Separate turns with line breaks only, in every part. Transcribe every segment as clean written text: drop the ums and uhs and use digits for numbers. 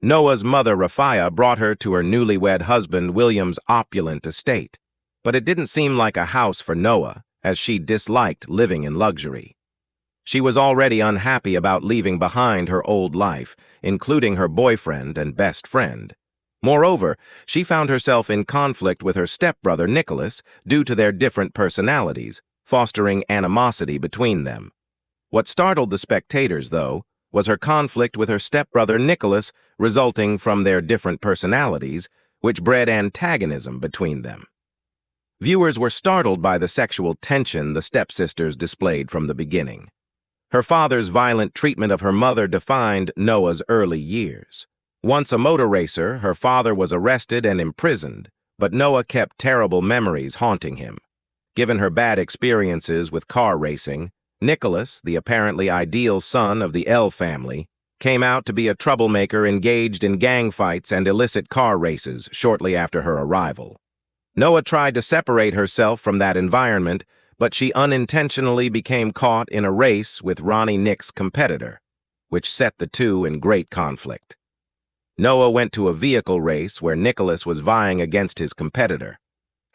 Noah's mother, Raphaea, brought her to her newlywed husband William's opulent estate, but it didn't seem like a house for Noah, as she disliked living in luxury. She was already unhappy about leaving behind her old life, including her boyfriend and best friend. Moreover, she found herself in conflict with her stepbrother Nicholas due to their different personalities, fostering animosity between them. What startled the spectators, though, was her conflict with her stepbrother Nicholas resulting from their different personalities, which bred antagonism between them. Viewers were startled by the sexual tension the stepsisters displayed from the beginning. Her father's violent treatment of her mother defined Noah's early years. Once a motor racer, her father was arrested and imprisoned, but Noah kept terrible memories haunting him. Given her bad experiences with car racing, Nicholas, the apparently ideal son of the L family, came out to be a troublemaker engaged in gang fights and illicit car races shortly after her arrival. Noah tried to separate herself from that environment, but she unintentionally became caught in a race with Ronnie Nick's competitor, which set the two in great conflict. Noah went to a vehicle race where Nicholas was vying against his competitor.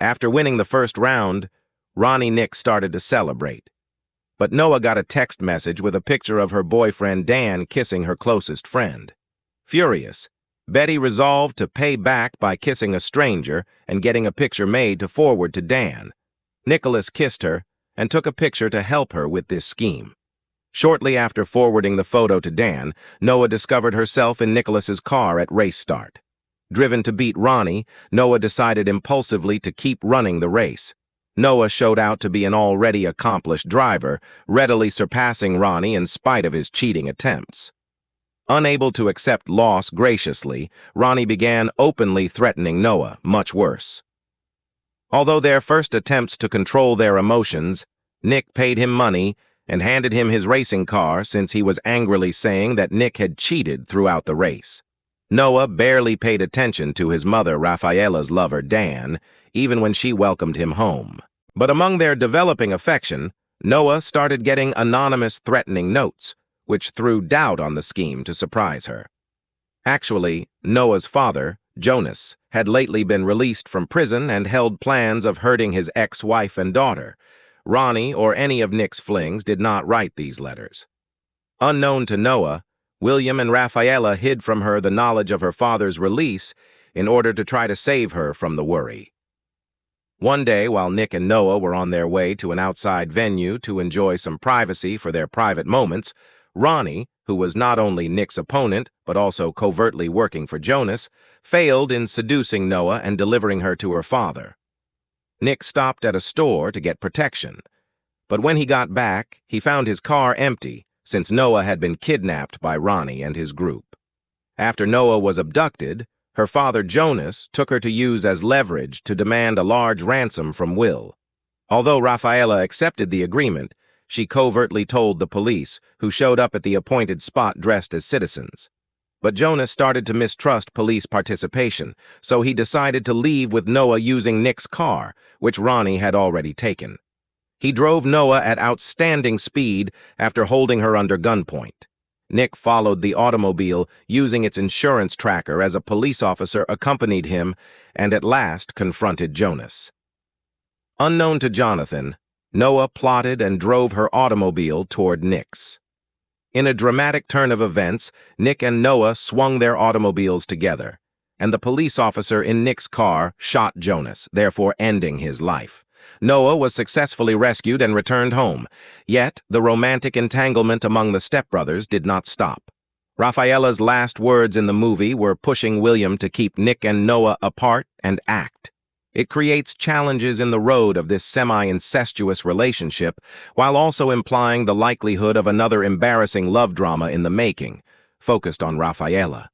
After winning the first round, Ronnie Nick started to celebrate. But Noah got a text message with a picture of her boyfriend Dan kissing her closest friend. Furious, Betty resolved to pay back by kissing a stranger and getting a picture made to forward to Dan. Nicholas kissed her and took a picture to help her with this scheme. Shortly after forwarding the photo to Dan, Noah discovered herself in Nicholas's car at race start. Driven to beat Ronnie, Noah decided impulsively to keep running the race. Noah showed out to be an already accomplished driver, readily surpassing Ronnie in spite of his cheating attempts. Unable to accept loss graciously, Ronnie began openly threatening Noah, much worse. Although their first attempts to control their emotions, Nick paid him money and handed him his racing car since he was angrily saying that Nick had cheated throughout the race. Noah barely paid attention to his mother Raphaela's lover Dan, even when she welcomed him home. But among their developing affection, Noah started getting anonymous threatening notes, which threw doubt on the scheme to surprise her. Actually, Noah's father, Jonas, had lately been released from prison and held plans of hurting his ex-wife and daughter. Ronnie or any of Nick's flings did not write these letters. Unknown to Noah, William and Raphaela hid from her the knowledge of her father's release in order to try to save her from the worry. One day, while Nick and Noah were on their way to an outside venue to enjoy some privacy for their private moments, Ronnie, who was not only Nick's opponent but also covertly working for Jonas, failed in seducing Noah and delivering her to her father. Nick stopped at a store to get protection, but when he got back, he found his car empty since Noah had been kidnapped by Ronnie and his group. After Noah was abducted, her father Jonas took her to use as leverage to demand a large ransom from Will. Although Raphaela accepted the agreement, she covertly told the police, who showed up at the appointed spot dressed as citizens. But Jonas started to mistrust police participation, so he decided to leave with Noah using Nick's car, which Ronnie had already taken. He drove Noah at outstanding speed after holding her under gunpoint. Nick followed the automobile using its insurance tracker as a police officer accompanied him and at last confronted Jonas. Unknown to Jonathan, Noah plotted and drove her automobile toward Nick's. In a dramatic turn of events, Nick and Noah swung their automobiles together, and the police officer in Nick's car shot Jonas, therefore ending his life. Noah was successfully rescued and returned home, yet the romantic entanglement among the stepbrothers did not stop. Raphaela's last words in the movie were pushing William to keep Nick and Noah apart and act. It creates challenges in the road of this semi-incestuous relationship, while also implying the likelihood of another embarrassing love drama in the making, focused on Raphaela.